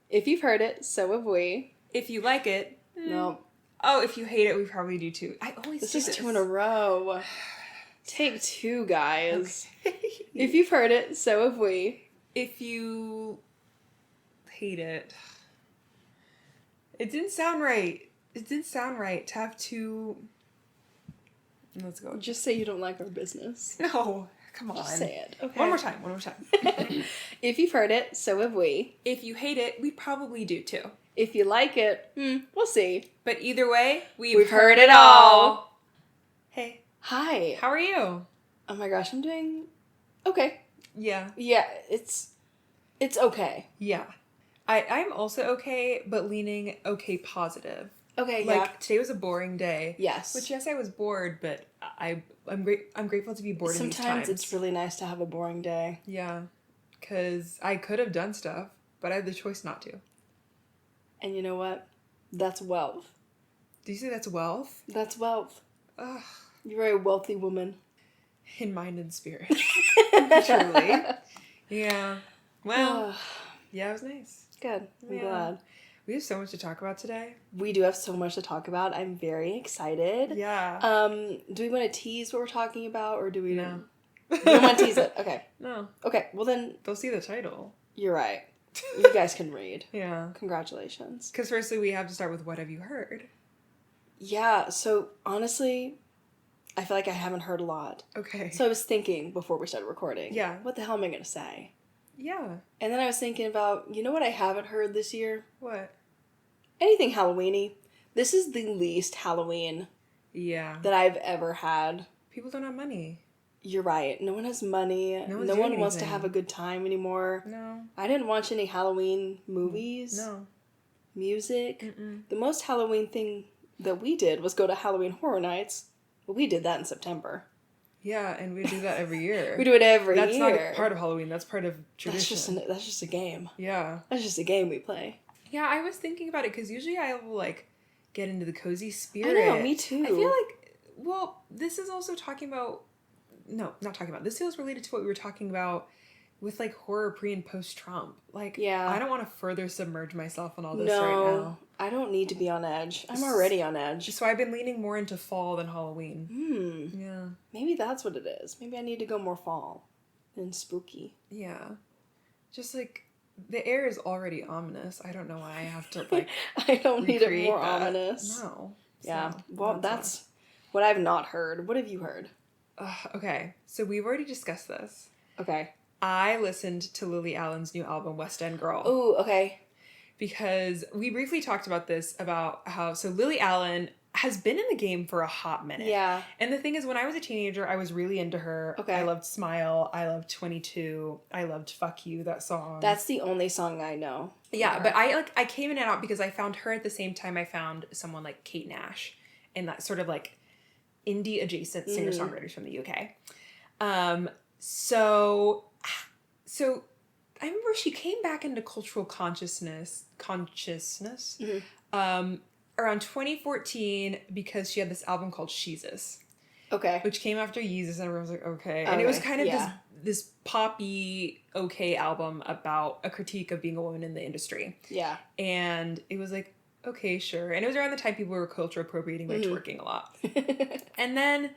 If you've heard it, so have we. If you like it... No. Oh, if you hate it, we probably do too. I always do This this. is 2 in a row. Take 2, guys. Okay. If you've heard it, so have we. If you hate it... It didn't sound right. It didn't sound right to have 2... Let's go. Just say you don't like our business. No, come on. Just say it. Okay. One more time. If you've heard it, so have we. If you hate it, we probably do too. If you like it, we'll see. But either way, we've heard it all. Hey. Hi. How are you? Oh my gosh, I'm doing okay. Yeah. Yeah, it's okay. Yeah. I'm also okay, but leaning okay positive. Okay, like, yeah. Today was a boring day. Yes. Which, yes, I was bored, but I'm grateful to be bored in these times. Sometimes it's really nice to have a boring day. Yeah. Because I could have done stuff, but I had the choice not to. And you know what? That's wealth. Do you say that's wealth? That's wealth. Ugh. You're a wealthy woman. In mind and spirit. Truly. Yeah. Well, yeah, it was nice. Good. I'm glad. We have so much to talk about today. We do have so much to talk about. I'm very excited. Yeah. Do we want to tease what we're talking about, or do we... No. You don't want to tease it? Okay. No. Okay, well then... They'll see the title. You're right. You guys can read. Yeah. Congratulations. Because firstly, we have to start with what have you heard? Yeah, so honestly, I feel like I haven't heard a lot. Okay. So I was thinking before we started recording. Yeah. What the hell am I going to say? Yeah. And then I was thinking about, you know what I haven't heard this year? What? Anything Halloween-y. This is the least Halloween that I've ever had. People don't have money. You're right. No one has money. No one wants to have a good time anymore. No. I didn't watch any Halloween movies. No. Music. Mm-mm. The most Halloween thing that we did was go to Halloween Horror Nights. But we did that in September. Yeah, and we do that every year. We do it every year. That's not part of Halloween. That's part of tradition. That's just a game. Yeah. That's just a game we play. Yeah, I was thinking about it because usually I will, like, get into the cozy spirit. I know, me too. I feel like, well, this is also talking about... No, not talking about... This feels related to what we were talking about with, like, horror pre- and post-Trump. Like, yeah. I don't want to further submerge myself in all this right now. I don't need to be on edge. I'm already on edge. So I've been leaning more into fall than Halloween. Yeah. Maybe that's what it is. Maybe I need to go more fall than spooky. Yeah. Just, like, the air is already ominous. I don't know why I have to, like, I don't need it more that. ominous. No. Yeah. Well, that's what I've not heard. What have you heard? Okay. So we've already discussed this. Okay. I listened to Lily Allen's new album, West End Girl. Ooh, okay. Because we briefly talked about this, about how, so Lily Allen has been in the game for a hot minute. Yeah. And the thing is, when I was a teenager, I was really into her. Okay. I loved Smile. I loved 22. I loved Fuck You, that song. That's the only song I know. Yeah, but I came in and out because I found her at the same time I found someone like Kate Nash and that sort of like indie adjacent singer-songwriters from the UK. So I remember she came back into cultural consciousness around 2014 because she had this album called Sheezus. Okay. Which came after Yeezus, and everyone was like, okay. And it was kind of this poppy, okay album about a critique of being a woman in the industry. Yeah. And it was like, okay, sure. And it was around the time people were culture appropriating by twerking a lot. And then,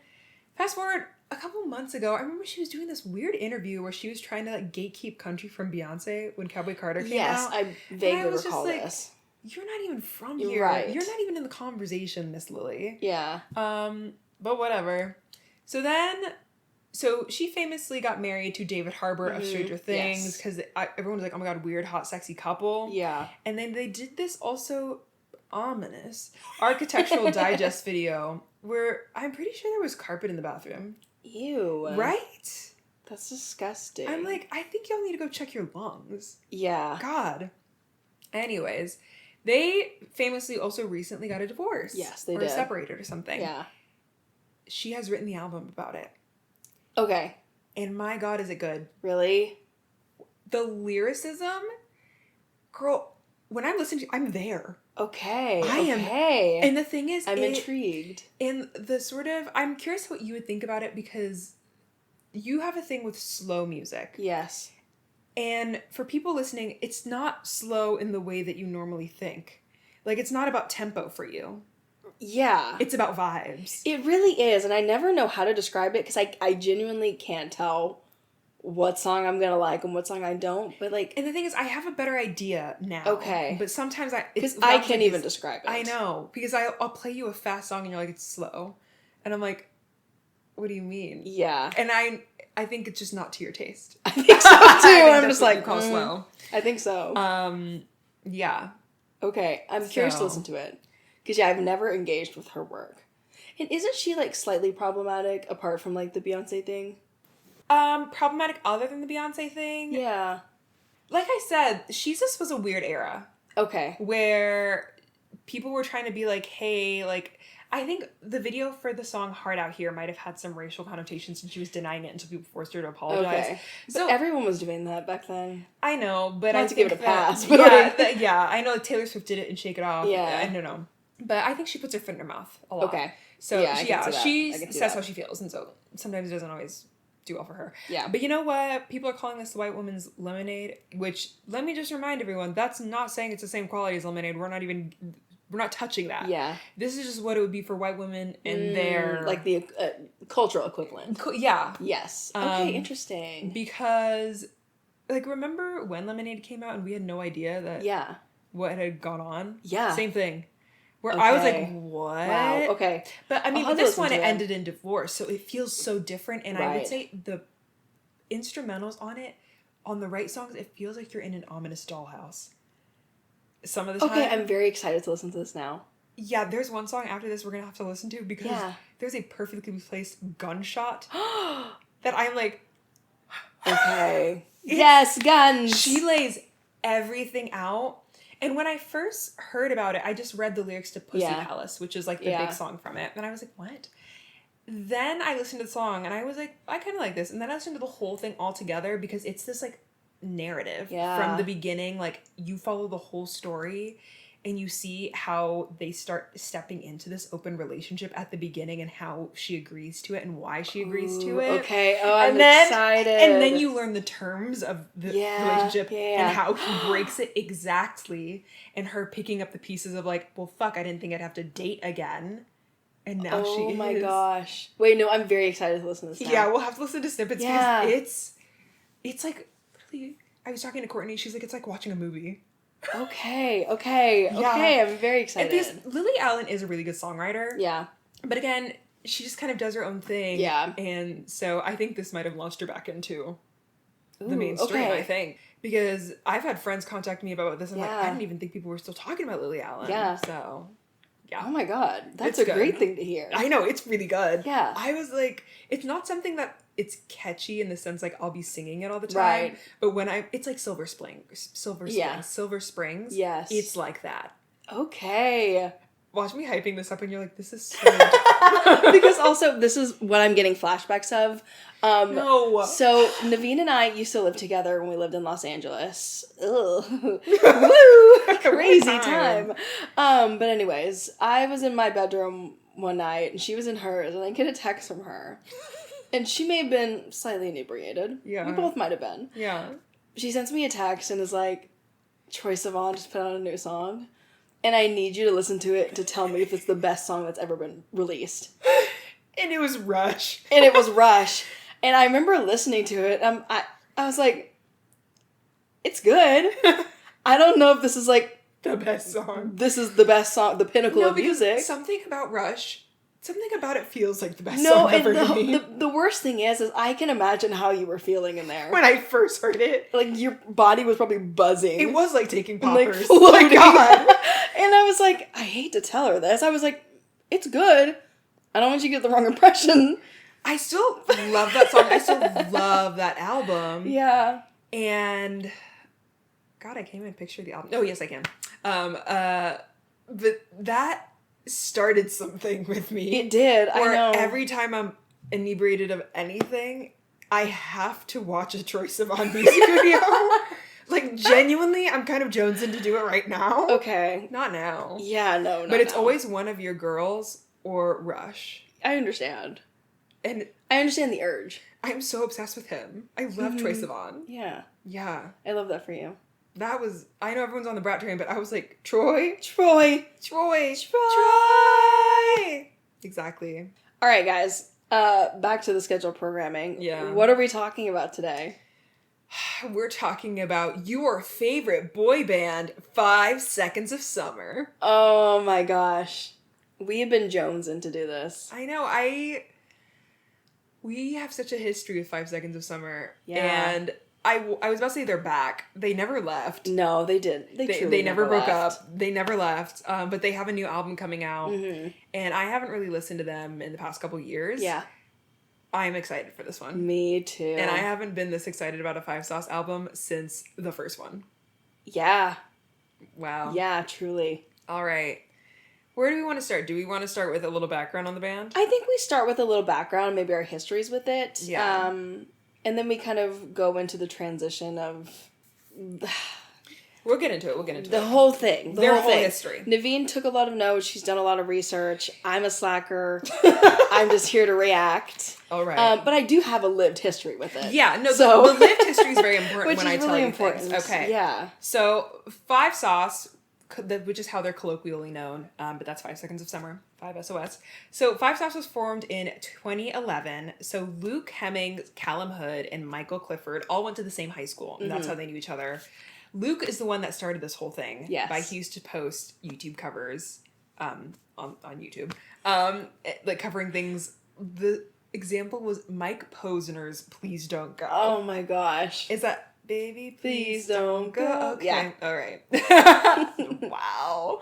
fast forward a couple months ago, I remember she was doing this weird interview where she was trying to like gatekeep country from Beyonce when Cowboy Carter came out. Yes, I vaguely recall this. You're not even from here. Right. You're not even in the conversation, Miss Lily. Yeah. But whatever. So she famously got married to David Harbour of Stranger Things because everyone was like, oh my god, weird, hot, sexy couple. Yeah. And then they did this also ominous Architectural Digest video where I'm pretty sure there was carpet in the bathroom. Ew. Right? That's disgusting. I'm like, I think y'all need to go check your lungs. Yeah. God. Anyways, they famously also recently got a divorce. Yes, they did. Or separated or something. Yeah. She has written the album about it. Okay. And my God, is it good. Really? The lyricism, girl, when I'm listening to I'm there. Okay. I am. And the thing is, I'm intrigued. And the sort of, I'm curious what you would think about it because you have a thing with slow music. Yes. And for people listening, it's not slow in the way that you normally think. Like, it's not about tempo for you. Yeah. It's about vibes. It really is, and I never know how to describe it, because I genuinely can't tell what song I'm gonna like and what song I don't, but like... And the thing is, I have a better idea now. Okay. But sometimes because I can't even describe it. I know, because I'll play you a fast song and you're like, it's slow. And I'm like, what do you mean? Yeah. And I think it's just not to your taste. I think so, too. I'm just like, call slow. I think so. Yeah. Okay, I'm curious to listen to it. Because, yeah, I've never engaged with her work. And isn't she, like, slightly problematic, apart from, like, the Beyonce thing? Problematic other than the Beyonce thing? Yeah. Like I said, Shesus was a weird era. Okay. Where people were trying to be like, hey, like... I think the video for the song Hard Out Here might have had some racial connotations, and she was denying it until people forced her to apologize. Okay. So everyone was doing that back then. I know, but Not I to think give it a pass. But I know Taylor Swift did it and Shake It Off. Yeah. I don't know. But I think she puts her foot in her mouth a lot. Okay. So she says that. how she feels, and so sometimes it doesn't always do well for her. Yeah. But you know what? People are calling this the white woman's lemonade, which, let me just remind everyone, that's not saying it's the same quality as lemonade. We're not touching that. Yeah. This is just what it would be for white women and their... Like the cultural equivalent. Yeah. Yes. Okay, interesting. Because, like, remember when Lemonade came out and we had no idea that... Yeah. What had gone on? Yeah. Same thing. Where I was like, what? Wow, okay. But, I mean, this one, it ended in divorce, so it feels so different. And I would say the instrumentals on it, on the right songs, it feels like you're in an ominous dollhouse. Some of the time. Okay, I'm very excited to listen to this now. Yeah, there's one song after this we're gonna have to listen to because there's a perfectly placed gunshot that I'm like, okay. Yes, guns! She lays everything out. And when I first heard about it, I just read the lyrics to Pussy Palace, which is like the big song from it. And I was like, what? Then I listened to the song and I was like, I kind of like this. And then I listened to the whole thing all together because it's this like narrative from the beginning. Like, you follow the whole story and you see how they start stepping into this open relationship at the beginning and how she agrees to it and why she agrees to it. Okay. Oh, I'm excited. And then you learn the terms of the relationship and how he breaks it exactly, and her picking up the pieces of like, well, fuck, I didn't think I'd have to date again. And now she is. Oh my gosh. Wait, no, I'm very excited to listen to this now. Yeah, we'll have to listen to snippets because it's like, really, I was talking to Courtney, she's like, it's like watching a movie. Okay, I'm very excited. Because Lily Allen is a really good songwriter. Yeah. But again, she just kind of does her own thing. Yeah. And so I think this might have launched her back into the mainstream, I think. Because I've had friends contact me about this. I'm like, I didn't even think people were still talking about Lily Allen. Yeah. So, yeah. Oh my God. That's a great thing to hear. I know, it's really good. Yeah. I was like, it's not something that it's catchy in the sense like I'll be singing it all the time. Right. But when it's like Silver Springs. Yes. It's like that. Okay. Watch me hyping this up and you're like, this is so because also this is what I'm getting flashbacks of. No. So Naveen and I used to live together when we lived in Los Angeles. Ugh. Woo! Crazy time. But anyways, I was in my bedroom one night and she was in hers, and I get a text from her. And she may have been slightly inebriated. Yeah. We both might have been. Yeah. She sends me a text and is like, Troye Sivan just put out a new song, and I need you to listen to it to tell me if it's the best song that's ever been released. And it was Rush. And it was Rush. And I remember listening to it. I was like, it's good. I don't know if this is like the best song. This is the best song, the pinnacle of music. Something about Rush, something about it feels like the best song ever to me. The worst thing is I can imagine how you were feeling in there. When I first heard it. Like, your body was probably buzzing. It was like taking poppers. Like, oh my God. And I was like, I hate to tell her this. I was like, it's good. I don't want you to get the wrong impression. I still love that song. I still love that album. Yeah. And God, I can't even picture the album. Oh, yes, I can. But that started something with me. It did. I know. Every time I'm inebriated of anything, I have to watch a Troye Sivan music video. Like, genuinely, I'm kind of jonesing to do it right now. Okay. Not now. Yeah, no, but it's always one of your girls or Rush. I understand. And I understand the urge. I'm so obsessed with him. I love Troye Sivan. Yeah. Yeah. I love that for you. That was, I know everyone's on the brat train, but I was like, Troy. Exactly. All right, guys. Back to the scheduled programming. Yeah. What are we talking about today? We're talking about your favorite boy band, 5 Seconds of Summer. Oh my gosh. We have been jonesing to do this. I know, we have such a history with 5 Seconds of Summer. Yeah. And I was about to say they're back. They never left. No, they didn't. They never broke up. They never left. But they have a new album coming out. Mm-hmm. And I haven't really listened to them in the past couple years. Yeah. I'm excited for this one. Me too. And I haven't been this excited about a 5 Sauce album since the first one. Yeah. Wow. Yeah, truly. All right. Where do we want to start? Do we want to start with a little background on the band? I think we start with a little background, maybe our histories with it. Yeah. And then we kind of go into the transition of We'll get into it. the whole thing. Their whole history. Naveen took a lot of notes. She's done a lot of research. I'm a slacker. I'm just here to react. All right. But I do have a lived history with it. Yeah, no, So, the lived history is very important which when is I really tell you important. things. Okay. Yeah. So, 5 Sauce, which is how they're colloquially known, but that's 5 Seconds of Summer, 5 SOS. So 5 Sauce was formed in 2011. So Luke Hemmings, Callum Hood, and Michael Clifford all went to the same high school, and that's how they knew each other. Luke is the one that started this whole thing. Yes. By he used to post YouTube covers on YouTube, like covering things. The example was Mike Posner's "Please Don't Go." Oh my gosh. Is that "Baby, please don't go"? Okay. Yeah. All right. Wow.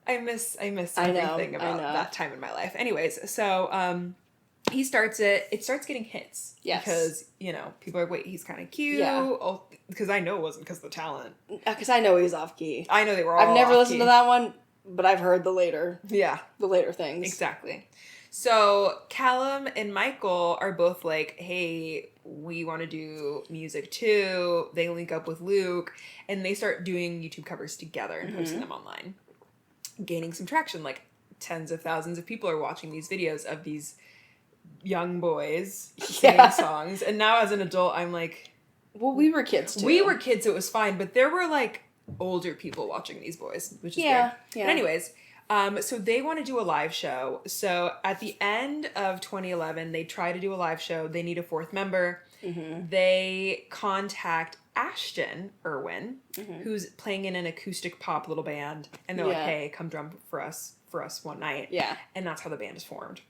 I miss everything about that time in my life. Anyways, so he starts it. It starts getting hits. Yes. Because, people are like, wait, he's kind of cute. Yeah. Oh, because I know it wasn't because of the talent. Because I know he's off key. I know they were all I've never off listened key. to that one, but I've heard the later things. Exactly. So Callum and Michael are both like, hey, we want to do music too. They link up with Luke and they start doing YouTube covers together and posting them online. Gaining some traction, like tens of thousands of people are watching these videos of these young boys singing songs. And now as an adult, I'm like... Well, we were kids too. We were kids, so it was fine. But there were like older people watching these boys, which is weird. Yeah. But anyways... so they want to do a live show. So at the end of 2011, they try to do a live show. They need a 4th member. Mm-hmm. They contact Ashton Irwin, who's playing in an acoustic pop little band. And they're like, hey, come drum for us one night. Yeah. And that's how the band is formed.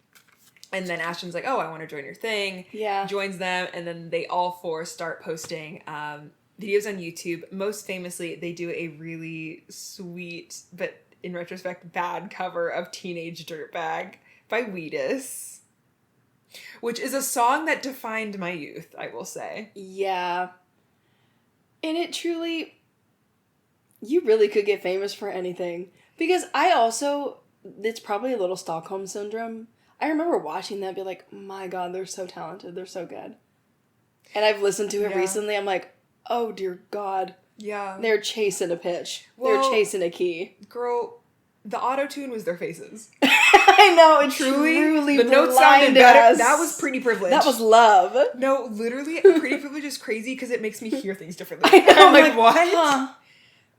And then Ashton's like, oh, I want to join your thing. Yeah. Joins them. And then they all 4 start posting videos on YouTube. Most famously, they do a really sweet, but in retrospect, bad cover of Teenage Dirtbag by Wheatus, which is a song that defined my youth, I will say. Yeah. And it truly, you really could get famous for anything. Because it's probably a little Stockholm Syndrome. I remember watching that and be like, my God, they're so talented. They're so good. And I've listened to it recently. I'm like, oh, dear God. Yeah. They're chasing a pitch. Well, they're chasing a key. Girl, the auto-tune was their faces. I know, it truly the notes sounded better. That was Pretty Privilege. That was love. No, literally, Pretty Privilege is crazy because it makes me hear things differently. I know, I'm like, what? Huh.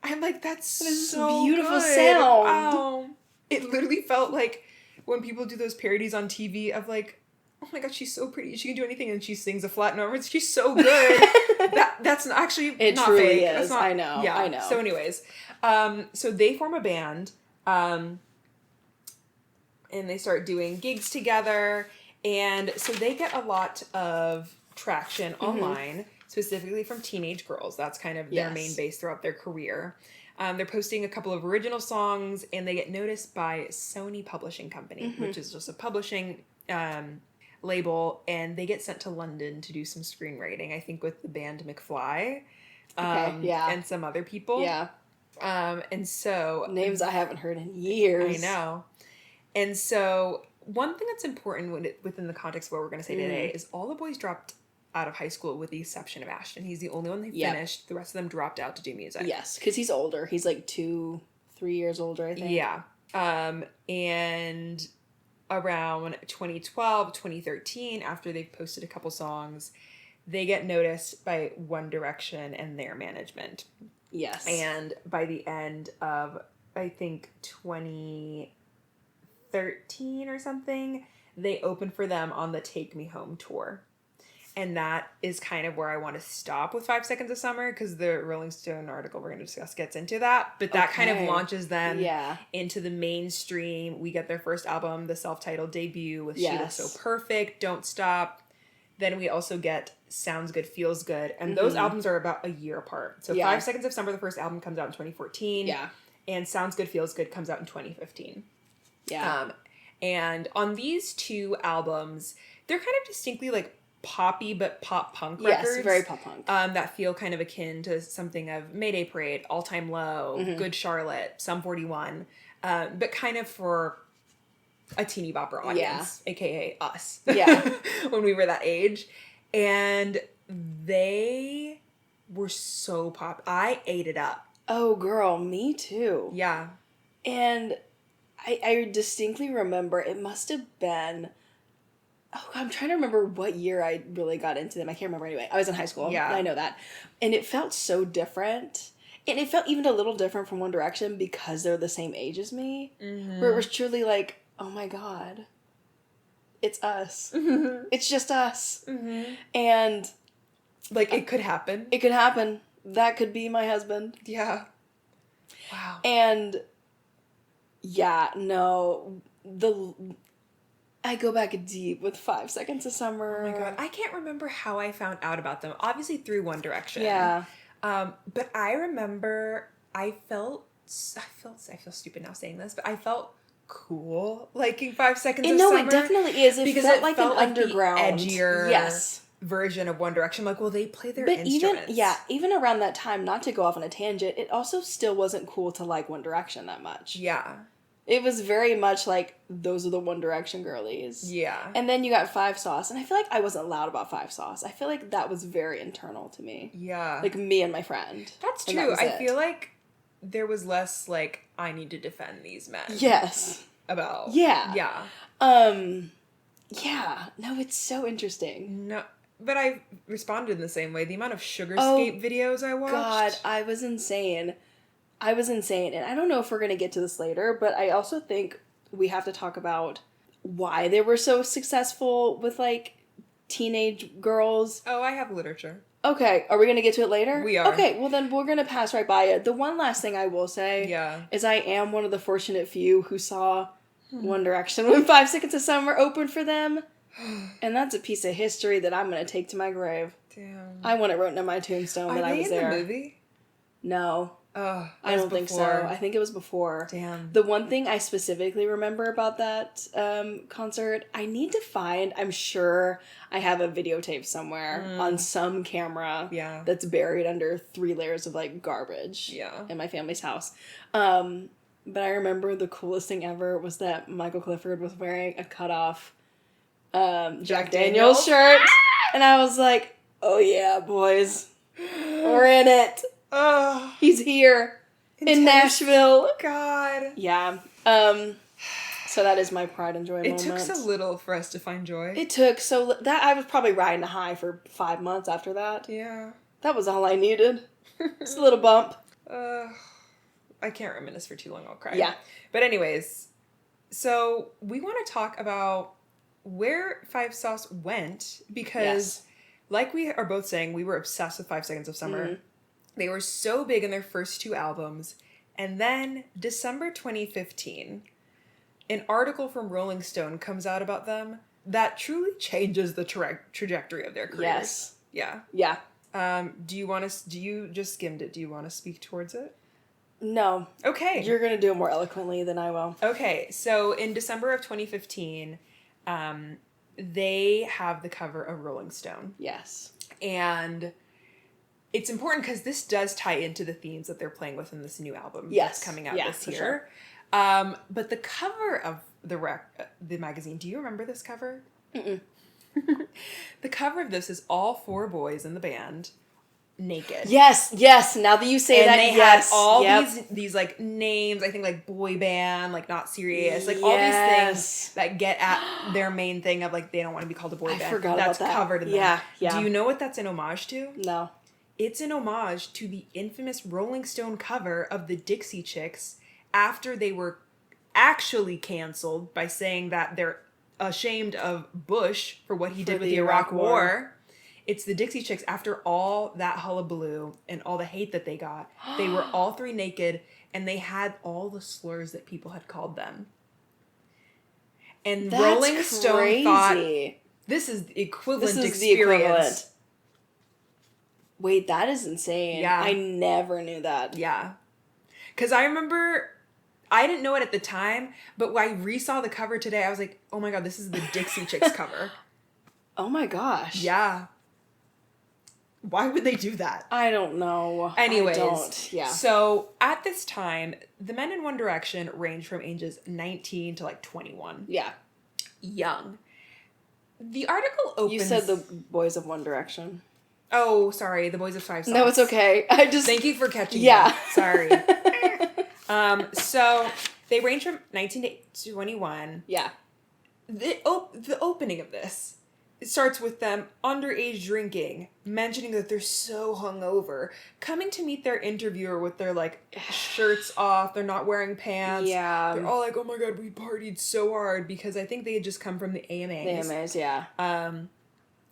I'm like, that's so beautiful good. sound. Wow. It literally felt like when people do those parodies on TV of like, oh my God, she's so pretty. She can do anything, and she sings a flat note. She's so good. That's actually it not truly fake. is. That's not, I know. Yeah. I know. So, anyways, so they form a band, and they start doing gigs together, and so they get a lot of traction online, specifically from teenage girls. That's kind of their main base throughout their career. They're posting a couple of original songs, and they get noticed by Sony Publishing Company, which is just a publishing label, and they get sent to London to do some screenwriting, I think with the band McFly, and some other people. Yeah. And so... Names I haven't heard in years. I know. And so one thing that's important within the context of what we're going to say today is all the boys dropped out of high school with the exception of Ashton. He's the only one that finished. The rest of them dropped out to do music. Yes, because he's older. He's like 2-3 years older, I think. Yeah. And around 2012, 2013, after they've posted a couple songs, they get noticed by One Direction and their management. Yes. And by the end of, I think, 2013 or something, they opened for them on the Take Me Home tour. And that is kind of where I want to stop with 5 Seconds of Summer, because the Rolling Stone article we're going to discuss gets into that. But that kind of launches them into the mainstream. We get their first album, the self-titled debut with She Looks So Perfect, Don't Stop. Then we also get Sounds Good, Feels Good. And those albums are about a year apart. So 5 Seconds of Summer, the first album, comes out in 2014. Yeah. And Sounds Good, Feels Good comes out in 2015. Yeah. And on these two albums, they're kind of distinctly like poppy but pop punk records. Yes, very pop punk. That feel kind of akin to something of Mayday Parade, All Time Low, Good Charlotte, Sum 41. But kind of for a teeny bopper audience, aka us. Yeah. When we were that age. And they were so pop. I ate it up. Oh, girl, me too. Yeah. And I distinctly remember it must have been... Oh, I'm trying to remember what year I really got into them. I can't remember anyway. I was in high school. Yeah. I know that. And it felt so different. And it felt even a little different from One Direction because they're the same age as me. Mm-hmm. Where it was truly like, oh my God, it's us. Mm-hmm. It's just us. Mm-hmm. And like it could happen. It could happen. That could be my husband. Yeah. Wow. And yeah, no, I go back deep with 5 Seconds of Summer. Oh my God. I can't remember how I found out about them. Obviously through One Direction. Yeah. But I remember I feel stupid now saying this, but I felt cool liking 5 Seconds of Summer. No, it definitely is. It felt like an underground, edgier version of One Direction. Like, well, they play their instruments. Even around that time, not to go off on a tangent, it also still wasn't cool to like One Direction that much. Yeah. It was very much like, those are the One Direction girlies. Yeah. And then you got Five Sauce, and I feel like I wasn't loud about Five Sauce. I feel like that was very internal to me. Yeah. Like, me and my friend. That's true. I feel like there was less, like, I need to defend these men. Yes. About. Yeah. Yeah. Yeah. No, it's so interesting. No. But I responded in the same way. The amount of Sugarscape videos I watched. God, I was insane. And I don't know if we're going to get to this later, but I also think we have to talk about why they were so successful with, like, teenage girls. Oh, I have literature. Okay, are we going to get to it later? We are. Okay, well then we're going to pass right by it. The one last thing I will say is I am one of the fortunate few who saw One Direction when 5 Seconds of Summer opened for them. And that's a piece of history that I'm going to take to my grave. Damn. I want it written on my tombstone that I was there. Are they in the movie? No. Oh, I don't think so. I think it was before. Damn. The one thing I specifically remember about that concert, I need to find, I'm sure I have a videotape somewhere on some camera that's buried under 3 layers of, like, garbage in my family's house. But I remember the coolest thing ever was that Michael Clifford was wearing a cutoff Jack Daniels shirt. And I was like, oh yeah, boys. We're in it. Oh, he's here in Nashville. God. Yeah. So that is my pride and joy moment. It took so little for us to find joy. It took that I was probably riding a high for 5 months after that. Yeah. That was all I needed. Just a little bump. I can't reminisce for too long. I'll cry. Yeah. But anyways, so we want to talk about where Five Sauce went because, like we are both saying, we were obsessed with 5 Seconds of Summer. Mm-hmm. They were so big in their first 2 albums. And then December 2015, an article from Rolling Stone comes out about them that truly changes the trajectory of their careers. Yes. Yeah. Yeah. You just skimmed it. Do you want to speak towards it? No. Okay. You're going to do it more eloquently than I will. Okay. So in December of 2015, they have the cover of Rolling Stone. Yes. And it's important because this does tie into the themes that they're playing with in this new album that's coming out this year. Sure. But the cover of the magazine, do you remember this cover? Mm-mm. The cover of this is all 4 boys in the band naked. Yes. Now that you say and that, they yes. had all these like names, I think like boy band, like Not Serious, like all these things that get at their main thing of like they don't want to be called a boy band. I forgot that's about that. Covered in Yeah. Do you know what that's an homage to? No. It's an homage to the infamous Rolling Stone cover of the Dixie Chicks after they were actually canceled by saying that they're ashamed of Bush for what he did with the Iraq War. It's the Dixie Chicks. After all that hullabaloo and all the hate that they got, they were all three naked, and they had all the slurs that people had called them. And That's Rolling Stone thought, this is the equivalent experience. Wait, that is insane. Yeah. I never knew that. Yeah. Because I remember, I didn't know it at the time, but when I re-saw the cover today, I was like, oh my God, this is the Dixie Chicks cover. Oh my gosh. Yeah. Why would they do that? I don't know. Anyways, I don't. Yeah. So at this time, the men in One Direction ranged from ages 19 to like 21. Yeah. Young. The article opens... You said the boys of One Direction. Oh, sorry. The boys of Five Sauce. No, it's okay. I just... Thank you for catching me. Sorry. So they range from 19 to 21. Yeah. The opening of this, it starts with them underage drinking, mentioning that they're so hungover, coming to meet their interviewer with their, like, shirts off, they're not wearing pants. Yeah. They're all like, oh my God, we partied so hard, because I think they had just come from the AMAs. The AMAs, yeah. And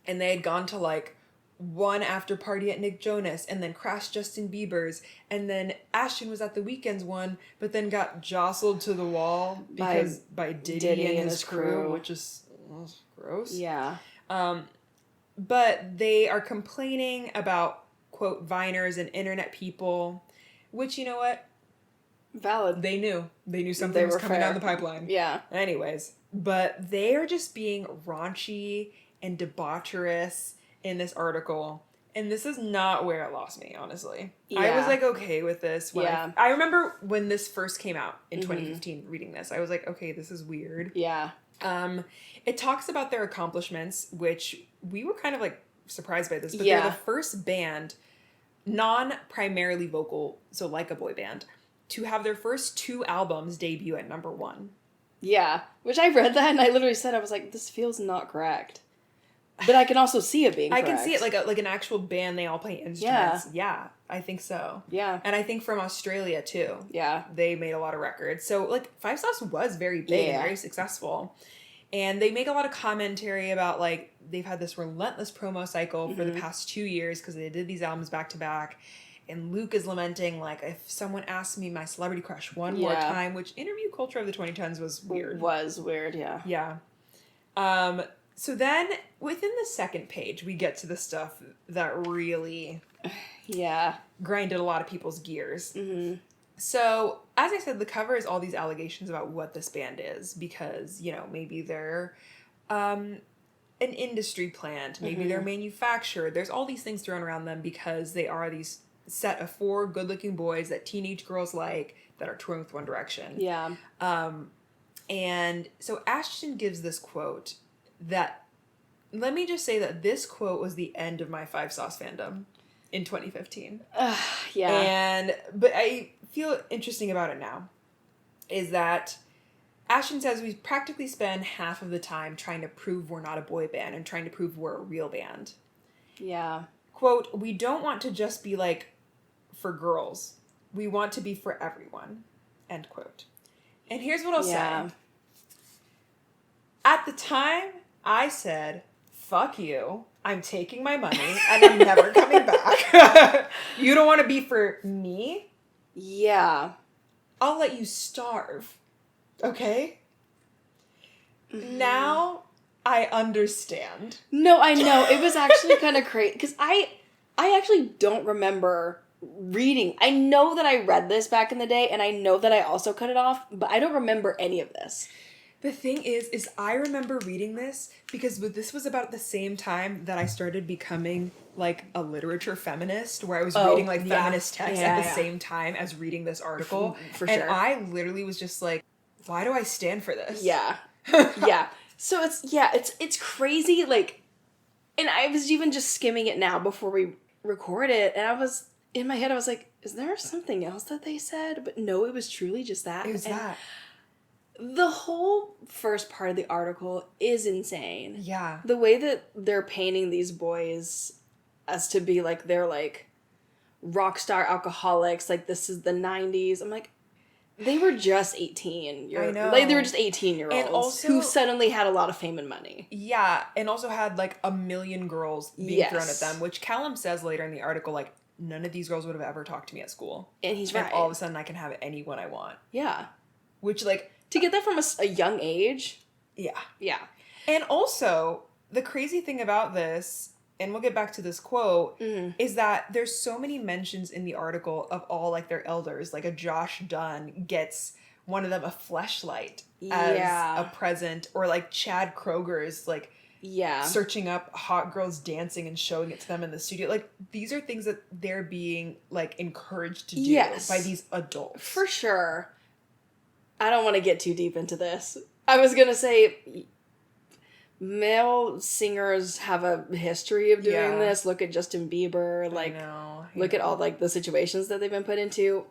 they had gone to, like, one after party at Nick Jonas, and then crashed Justin Bieber's, and then Ashton was at the Weeknd's one, but then got jostled to the wall because by Diddy and his crew, which is gross. Yeah. But they are complaining about, quote, Viners and internet people, which, you know what? Valid. They knew. They knew something was coming down the pipeline. Yeah. Anyways, but they are just being raunchy and debaucherous in this article. And this is not where it lost me, honestly. Yeah. I was, like, okay with this. I remember when this first came out in 2015, reading this. I was like, okay, this is weird. Yeah. It talks about their accomplishments, which we were kind of, like, surprised by this. But they're the first band, non-primarily vocal, so like a boy band, to have their first 2 albums debut at number 1. Yeah. Which I read that and I literally said, I was like, this feels not correct. But I can also see it being correct. I can see it like an actual band. They all play instruments. Yeah, I think so. Yeah. And I think from Australia, too. Yeah. They made a lot of records. So, like, Five Sauce was very big and very successful. And they make a lot of commentary about, like, they've had this relentless promo cycle for the past 2 years because they did these albums back to back. And Luke is lamenting, like, if someone asked me my celebrity crush one more time, which interview culture of the 2010s was weird. Yeah. So then, within the second page, we get to the stuff that really grinded a lot of people's gears. Mm-hmm. So, as I said, the cover is all these allegations about what this band is, because, you know, maybe they're an industry plant, maybe they're manufactured. There's all these things thrown around them because they are these set of 4 good-looking boys that teenage girls like that are touring with One Direction. Yeah. And so Ashton gives this quote that, let me just say that this quote was the end of my Five Sauce fandom in 2015. But I feel interesting about it now is that Ashton says we practically spend half of the time trying to prove we're not a boy band and trying to prove we're a real band. Yeah. Quote, we don't want to just be like for girls. We want to be for everyone. End quote. And here's what I'll say. At the time, I said, fuck you. I'm taking my money and I'm never coming back. You don't want to be for me? Yeah. I'll let you starve. Okay? Mm-hmm. Now I understand. No, I know. It was actually kind of crazy because I actually don't remember reading. I know that I read this back in the day and I know that I also cut it off, but I don't remember any of this. The thing is I remember reading this because this was about the same time that I started becoming like a literature feminist, where I was reading like feminist texts at the same time as reading this article. For sure. And I literally was just like, why do I stand for this? Yeah. Yeah. So it's crazy. Like, and I was even just skimming it now before we record it, and I was, in my head, I was like, is there something else that they said? But no, it was truly just that. It was and that. The whole first part of the article is insane. Yeah. The way that they're painting these boys as to be like, they're like rock star alcoholics, like this is the 90s. I'm like, they were just 18. I know. Like, they were just 18-year-olds And also, who suddenly had a lot of fame and money. Yeah, and also had like a million girls being Yes. thrown at them, which Callum says later in the article, like, none of these girls would have ever talked to me at school. And he's and right. all of a sudden I can have anyone I want. Yeah. Which, like... To get that from a young age. Yeah. Yeah. And also, the crazy thing about this, and we'll get back to this quote, is that there's so many mentions in the article of all, like, their elders. Like, a Josh Dunn gets one of them a fleshlight as a present. Or, like, Chad Kroger's, like, searching up hot girls dancing and showing it to them in the studio. Like, these are things that they're being, like, encouraged to do by these adults. For sure. I don't want to get too deep into this. I was going to say, male singers have a history of doing this. Look at Justin Bieber. Like, look at all, like, the situations that they've been put into.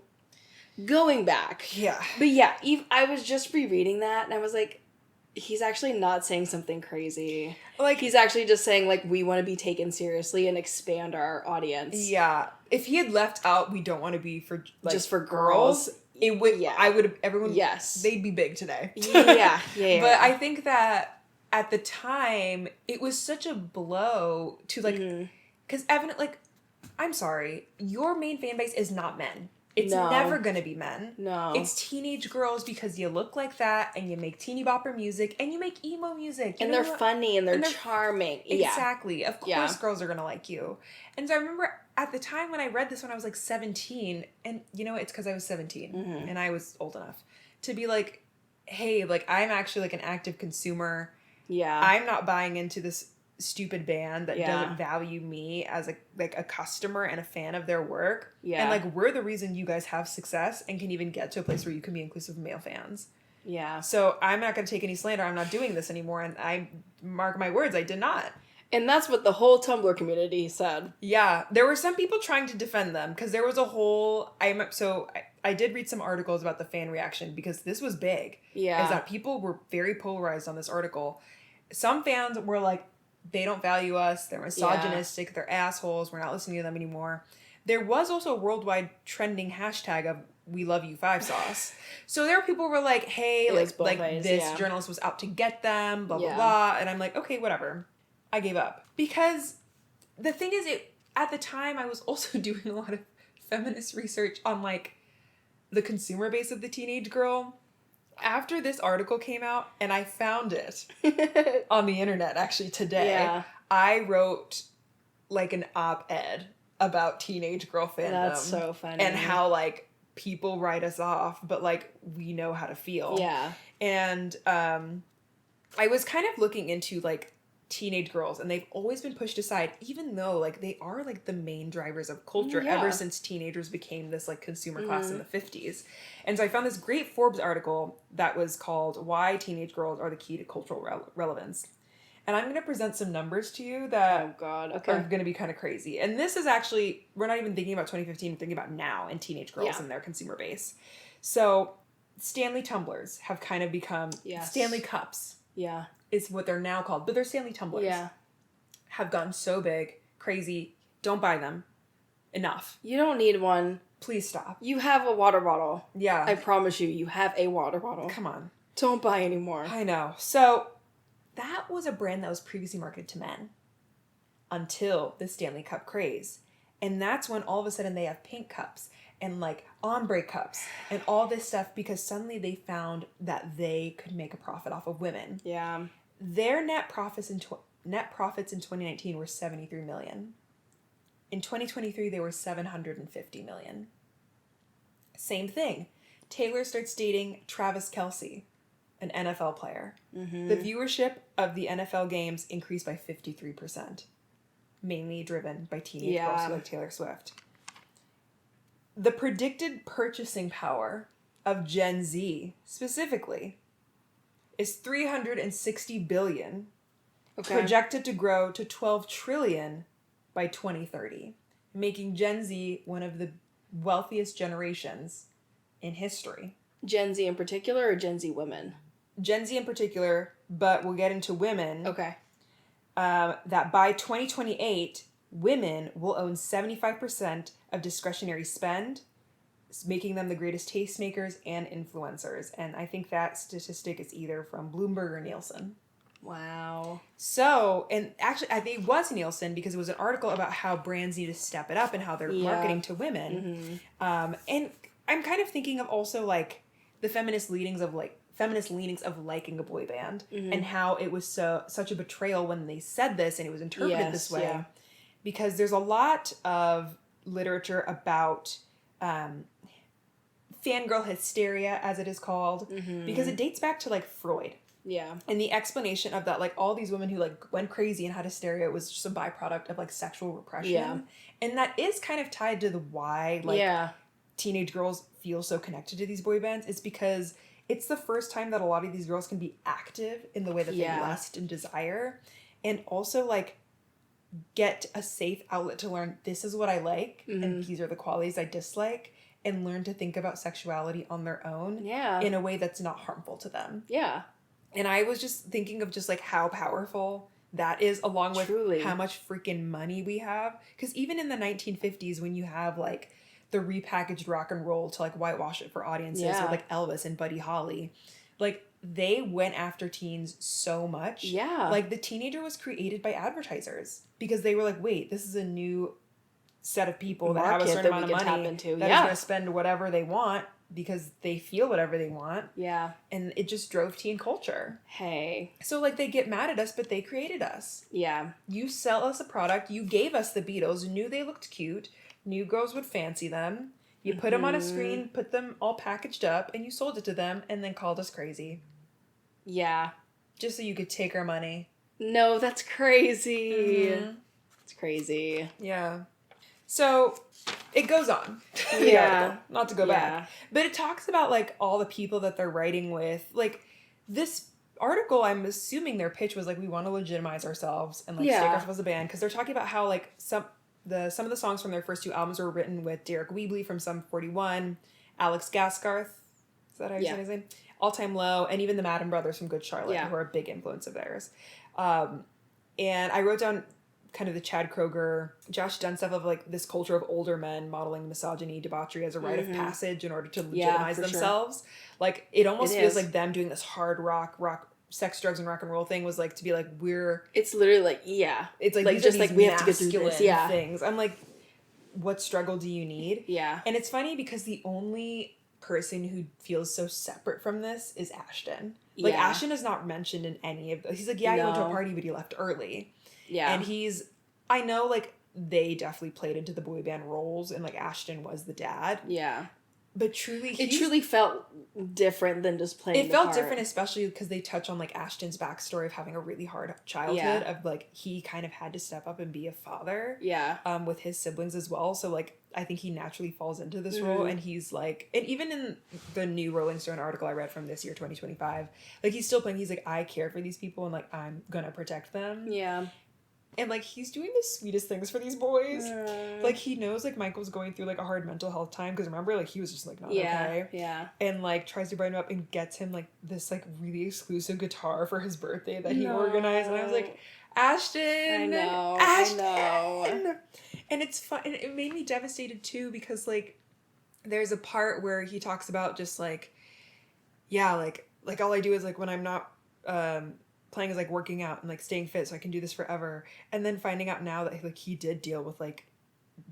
Going back. Yeah. But yeah, I was just rereading that, and I was like, he's actually not saying something crazy. Like, he's actually just saying, like, we want to be taken seriously and expand our audience. Yeah. If he had left out, we don't want to be for, like, just for girls. It would, I would have, everyone, they'd be big today. Yeah. But I think that at the time, it was such a blow to, like, because evidently, like, I'm sorry, your main fan base is not men. It's never going to be men. No. It's teenage girls because you look like that and you make teeny bopper music and you make emo music. And they're funny and they're charming. Exactly. Yeah. Of course girls are going to like you. And so I remember at the time when I read this when I was like 17, and you know, it's because I was 17 and I was old enough to be like, hey, like I'm actually like an active consumer. Yeah. I'm not buying into this stupid band that doesn't value me as a customer and a fan of their work. Yeah. And like we're the reason you guys have success and can even get to a place where you can be inclusive of male fans. Yeah. So I'm not going to take any slander. I'm not doing this anymore. And I mark my words, I did not. And that's what the whole Tumblr community said. Yeah. There were some people trying to defend them because there was a whole... I did read some articles about the fan reaction because this was big. Yeah. Is that people were very polarized on this article. Some fans were like, they don't value us. They're misogynistic. They're assholes. We're not listening to them anymore. There was also a worldwide trending hashtag of "We love you 5 sauce." So there were people who were like, hey, this journalist was out to get them, blah, blah, blah. And I'm like, okay, whatever. I gave up. Because the thing is, at the time, I was also doing a lot of feminist research on, like, the consumer base of the teenage girl. After this article came out, and I found it on the internet, actually, today, I wrote, like, an op-ed about teenage girl fandom. That's so funny. And how, like, people write us off, but, like, we know how to feel. Yeah. And I was kind of looking into, like, teenage girls, and they've always been pushed aside, even though, like, they are, like, the main drivers of culture ever since teenagers became this, like, consumer class in the 50s. And so I found this great Forbes article that was called "Why Teenage Girls Are the Key to Cultural Relevance." And I'm going to present some numbers to you that are going to be kind of crazy. And this is actually, we're not even thinking about 2015, we're thinking about now and teenage girls and their consumer base. So Stanley tumblers have kind of become Stanley cups. Yeah. Is what they're now called. But they're Stanley tumblers. Yeah. Have gotten so big, crazy. Don't buy them. Enough. You don't need one. Please stop. You have a water bottle. Yeah. I promise you have a water bottle. Come on. Don't buy anymore. I know. So that was a brand that was previously marketed to men until the Stanley Cup craze. And that's when all of a sudden they have pink cups and like ombre cups and all this stuff because suddenly they found that they could make a profit off of women. Yeah. Their net profits in 2019 were $73 million. In 2023, they were $750 million. Same thing. Taylor starts dating Travis Kelce, an NFL player. Mm-hmm. The viewership of the NFL games increased by 53%, mainly driven by teenage girls like Taylor Swift. The predicted purchasing power of Gen Z, specifically, is $360 billion, projected to grow to $12 trillion by 2030. making Gen Z one of the wealthiest generations in history. Gen Z in particular or Gen Z women? Gen Z in particular, but we'll get into women. Okay. That by 2028, women will own 75% of discretionary spend, making them the greatest tastemakers and influencers. And I think that statistic is either from Bloomberg or Nielsen. Wow. So, and actually, I think it was Nielsen because it was an article about how brands need to step it up and how they're marketing to women. Mm-hmm. And I'm kind of thinking of also like the feminist leanings of liking a boy band, and how it was such a betrayal when they said this and it was interpreted this way. Yeah. Because there's a lot of literature about fangirl hysteria, as it is called, because it dates back to like Freud. Yeah. And the explanation of that, like all these women who like went crazy and had hysteria was just a byproduct of like sexual repression. Yeah. And that is kind of tied to the why like teenage girls feel so connected to these boy bands. It's because it's the first time that a lot of these girls can be active in the way that they lust and desire. And also like get a safe outlet to learn this is what I like and these are the qualities I dislike, and learn to think about sexuality on their own in a way that's not harmful to them. Yeah. And I was just thinking of just like how powerful that is, along with how much freaking money we have. Because even in the 1950s, when you have like the repackaged rock and roll to like whitewash it for audiences with like Elvis and Buddy Holly, like they went after teens so much. Yeah. Like the teenager was created by advertisers because they were like, wait, this is a new set of people that have a certain amount of money that is going to spend whatever they want because they feel whatever they want. Yeah. And it just drove teen culture. Hey. So like they get mad at us, but they created us. Yeah. You sell us a product. You gave us the Beatles, knew they looked cute, knew girls would fancy them. You put them on a screen, put them all packaged up, and you sold it to them and then called us crazy. Yeah. Just so you could take our money. No, that's crazy. It's crazy. Yeah. So it goes on. The article, not to go back. But it talks about like all the people that they're writing with. Like this article, I'm assuming their pitch was like, we want to legitimize ourselves and like stake ourselves as a band, because they're talking about how like some of the songs from their first 2 albums were written with Derek Weebly from Sum 41, Alex Gaskarth, is that how you say his name? All Time Low, and even the Madden Brothers from Good Charlotte, who are a big influence of theirs. And I wrote down kind of the Chad Kroeger, Josh Dunn stuff of like this culture of older men modeling misogyny, debauchery as a rite of passage in order to legitimize themselves. Sure. Like it almost feels like them doing this hard rock, sex, drugs, and rock and roll thing was like to be like, it's literally like, it's like just like we have to get through this things. I'm like, what struggle do you need? Yeah. And it's funny because the only person who feels so separate from this is Ashton. Like Ashton is not mentioned in any of those. He's like, he went to a party, but he left early. Yeah. And I know like they definitely played into the boy band roles and like Ashton was the dad. Yeah. But truly, it truly felt different than just playing. It felt different, especially because they touch on like Ashton's backstory of having a really hard childhood. Of like he kind of had to step up and be a father. Yeah. With his siblings as well. So like I think he naturally falls into this role, and he's like, and even in the new Rolling Stone article I read from this year, 2025, like he's still playing. He's like, I care for these people, and like I'm gonna protect them. Yeah. And, like, he's doing the sweetest things for these boys. Like, he knows, like, Michael's going through, like, a hard mental health time. Because, remember, like, he was just, like, not okay. Yeah. And, like, tries to brighten him up and gets him, like, this, like, really exclusive guitar for his birthday that he organized. And I was like, Ashton! I know. And it's fun. And it made me devastated, too. Because, like, there's a part where he talks about just, like, like all I do is, like, when I'm not... playing is like working out and like staying fit so I can do this forever, and then finding out now that like he did deal with like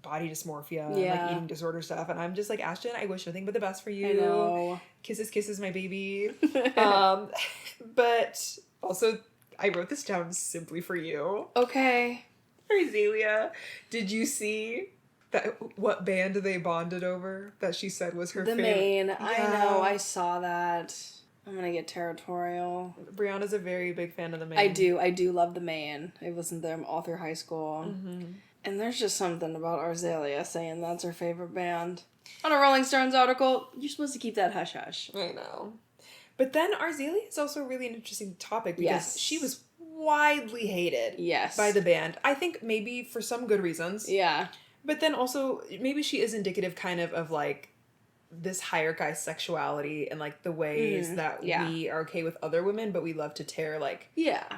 body dysmorphia and like eating disorder stuff, and I'm just like, Ashton, I wish nothing but the best for you. I know. Kisses my baby. But also I wrote this down simply for you. Okay. Arzelia, did you see that what band they bonded over that she said was her favorite? Main. I know, I saw that. I'm gonna get territorial. Brianna's a very big fan of the Main. I do love the Main. I listened to them all through high school. And there's just something about Arzelia saying that's her favorite band. On a Rolling Stones article, you're supposed to keep that hush-hush. I know. But then Arzelia is also really an interesting topic because she was widely hated by the band. I think maybe for some good reasons. Yeah. But then also, maybe she is indicative kind of like this hierarchized sexuality and like the ways that we are okay with other women, but we love to tear like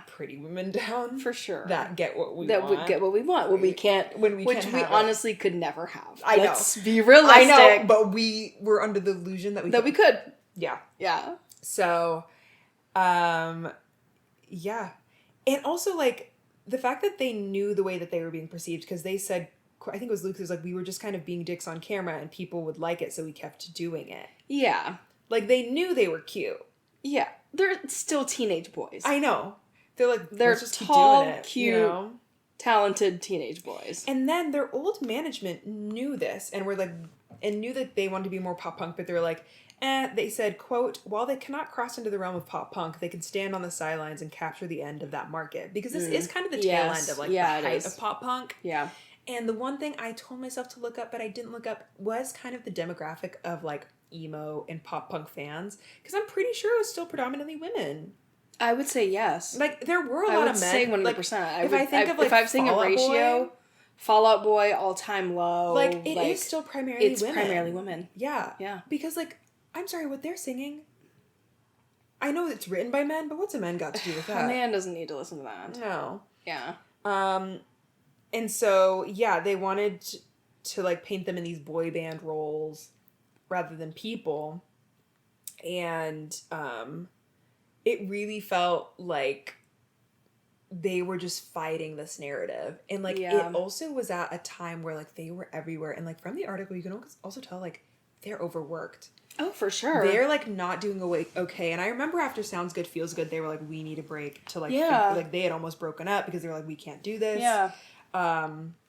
pretty women down. For sure. That get what we want. That would get what we want when we can't, which we honestly could never have. I know. Let's be realistic. I know, but we were under the illusion that we could. Yeah. Yeah. So, yeah. And also like the fact that they knew the way that they were being perceived, because they said, I think it was Luke, who was like, we were just kind of being dicks on camera and people would like it, so we kept doing it. Yeah. Like, they knew they were cute. Yeah. They're still teenage boys. I know. They're like, they're just tall, keep doing it, cute, you know? talented teenage boys. And then their old management knew this and were like, and knew that they wanted to be more pop punk, but they were like, they said, quote, while they cannot cross into the realm of pop punk, they can stand on the sidelines and capture the end of that market. Because this is kind of the tail end of like the height of pop punk. Yeah. And the one thing I told myself to look up, but I didn't look up, was kind of the demographic of like emo and pop punk fans. Because I'm pretty sure it was still predominantly women. I would say yes. Like, there were a lot of men. I would say 100%. Like, if I'm saying a ratio, Fall Out Boy, all time low. Like, it is still primarily women. It's primarily women. Yeah. Yeah. Because, like, I'm sorry, what they're singing, I know it's written by men, but what's a man got to do with that? A man doesn't need to listen to that. No. Yeah. And so, yeah, they wanted to like, paint them in these boy band roles rather than people. And it really felt like they were just fighting this narrative. And, like, it also was at a time where, like, they were everywhere. And, like, from the article, you can also tell, like, they're overworked. Oh, for sure. They're, like, not doing okay. And I remember after Sounds Good, Feels Good, they were like, we need a break to, like, like, they had almost broken up because they were like, we can't do this. Yeah.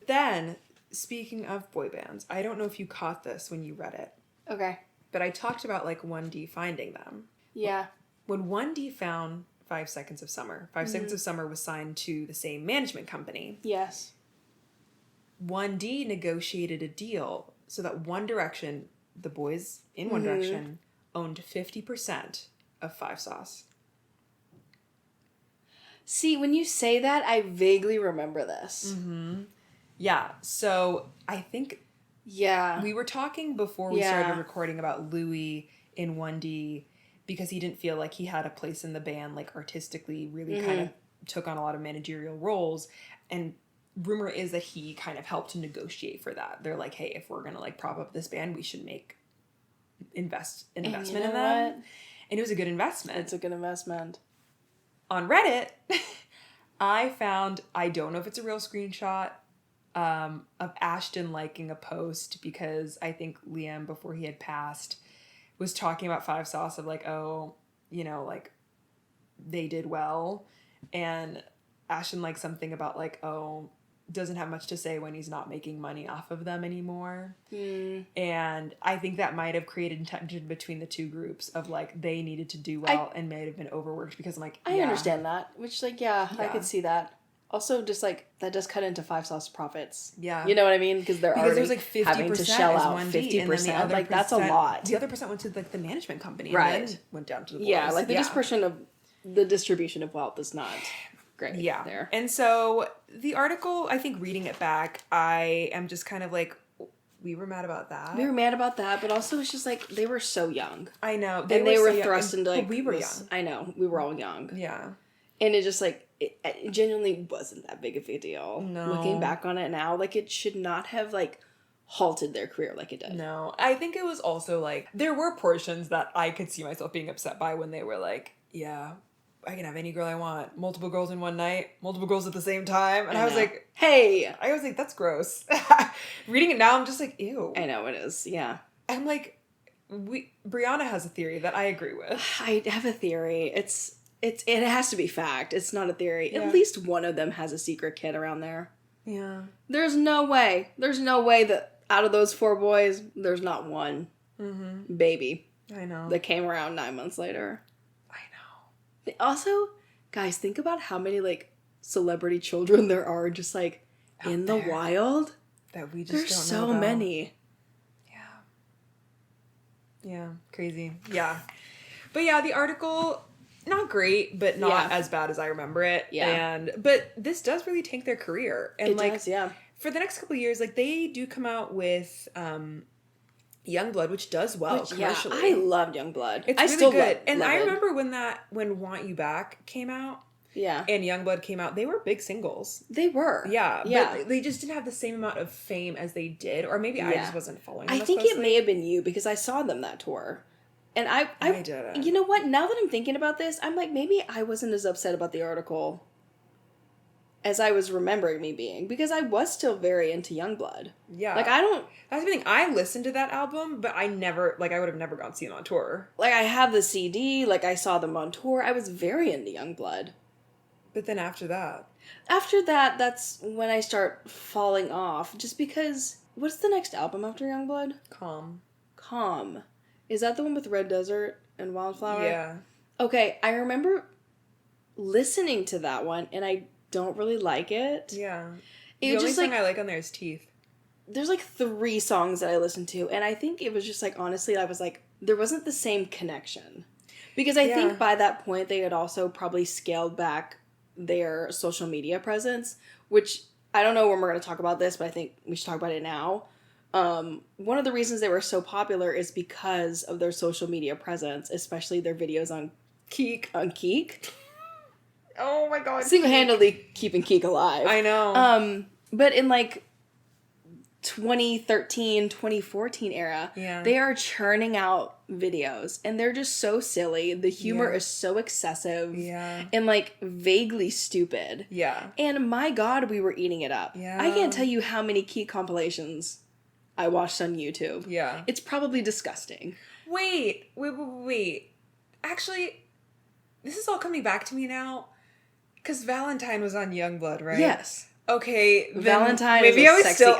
Then, speaking of boy bands, I don't know if you caught this when you read it. Okay. But I talked about, like, 1D finding them. Yeah. When 1D found 5 Seconds of Summer, 5 Seconds of Summer was signed to the same management company. Yes. 1D negotiated a deal so that One Direction, the boys in One Direction, owned 50% of Five Sauce. See, when you say that, I vaguely remember this. Mm-hmm. Yeah, so I think... Yeah. We were talking before we started recording about Louis in 1D because he didn't feel like he had a place in the band, like, artistically, really kind of took on a lot of managerial roles. And rumor is that he kind of helped to negotiate for that. They're like, hey, if we're going to, like, prop up this band, we should invest in them. And it was a good investment. It's a good investment. On Reddit, I found, I don't know if it's a real screenshot, of Ashton liking a post because I think Liam, before he had passed, was talking about Five Sauce of like, oh, you know, like, they did well. And Ashton liked something about like, oh, doesn't have much to say when he's not making money off of them anymore. And I think that might have created tension between the two groups of like, they needed to do well and may have been overworked because I'm like, I understand that. Which like, I could see that. Also, just like, that does cut into Five Sauce profits. Yeah. You know what I mean? Because they're already there's like 50% having to shell out 50%. Like, that's a lot. The other percent went to like the management company. Right. And then went down to the boys. Yeah, like the distribution of wealth is not great there. And so the article, I think reading it back, I am just kind of like, we were mad about that. We were mad about that, but also it's just like, they were so young. I know. They were thrust into like... we were young. I know. We were all young. Yeah. And it just like, it genuinely wasn't that big of a deal. No. Looking back on it now, like, it should not have like halted their career like it did. No. I think it was also like, there were portions that I could see myself being upset by when they were like, yeah, I can have any girl I want. Multiple girls in one night. Multiple girls at the same time. And I was like, hey. I was like, that's gross. Reading it now, I'm just like, ew. I know it is. Yeah. I'm like, Brianna has a theory that I agree with. I have a theory. It has to be fact. It's not a theory. Yeah. At least one of them has a secret kid around there. Yeah. There's no way. There's no way that out of those 4 boys, there's not one baby. I know. That came around 9 months later. I know. Also, guys, think about how many, like, celebrity children there are just, like, out in the wild. That we just There's don't know so about. many. Yeah, crazy. Yeah. But yeah, the article... Not great, but not as bad as I remember it. Yeah. But this does really tank their career. And it does, yeah. for the next couple of years, like, they do come out with Youngblood, which does well commercially. I loved Youngblood. It's really good. And I remember when Want You Back came out. Yeah. And Youngblood came out, they were big singles. They were. Yeah. But they just didn't have the same amount of fame as they did. Or maybe I just wasn't following them I think it may have been you, because I saw them that tour. And I didn't. You know what? Now that I'm thinking about this, I'm like, maybe I wasn't as upset about the article as I was remembering me being, because I was still very into Youngblood. Yeah. Like, that's the thing. I listened to that album, but I never, like, I would have never gone to see them on tour. Like, I have the CD, like, I saw them on tour. I was very into Youngblood. But then after that, that's when I start falling off. Just because, what's the next album after Youngblood? Calm. Is that the one with Red Desert and Wildflower? Yeah. Okay, I remember listening to that one, and I don't really like it. Yeah. The only song I like on there is Teeth. There's like 3 songs that I listened to, and I think it was just like, honestly, I was like, there wasn't the same connection. Because I think by that point, they had also probably scaled back their social media presence, which I don't know when we're going to talk about this, but I think we should talk about it now. One of the reasons they were so popular is because of their social media presence, especially their videos on Keek. Oh my god. Single-handedly keeping Keek alive. I know. But in like 2013, 2014 era, they are churning out videos, and they're just so silly. The humor is so excessive and like vaguely stupid. Yeah. And my god, we were eating it up. Yeah. I can't tell you how many Keek compilations I watched on YouTube. Yeah. It's probably disgusting. Wait. Actually, this is all coming back to me now, because Valentine was on Youngblood, right? Yes. Okay, Valentine. Maybe I was still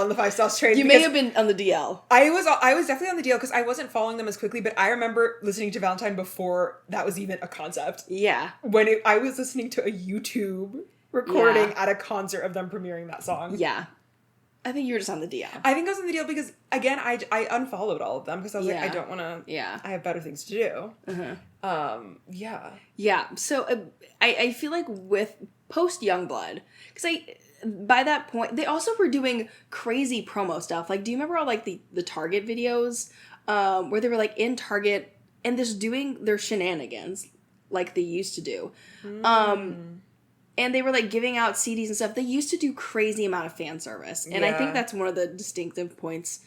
on the 5 Sauce train. You may have been on the DL. I was definitely on the DL, because I wasn't following them as quickly. But I remember listening to Valentine before that was even a concept. Yeah. When I was listening to a YouTube recording at a concert of them premiering that song. Yeah. I think you were just on the DL. I think I was on the DL because, again, I unfollowed all of them because I was like, I don't want to. Yeah. I have better things to do. Yeah. Yeah. So I feel like with post Youngblood, because by that point, they also were doing crazy promo stuff. Like, do you remember all like the Target videos where they were like in Target and just doing their shenanigans like they used to do? And they were, like, giving out CDs and stuff. They used to do crazy amount of fan service. And I think that's one of the distinctive points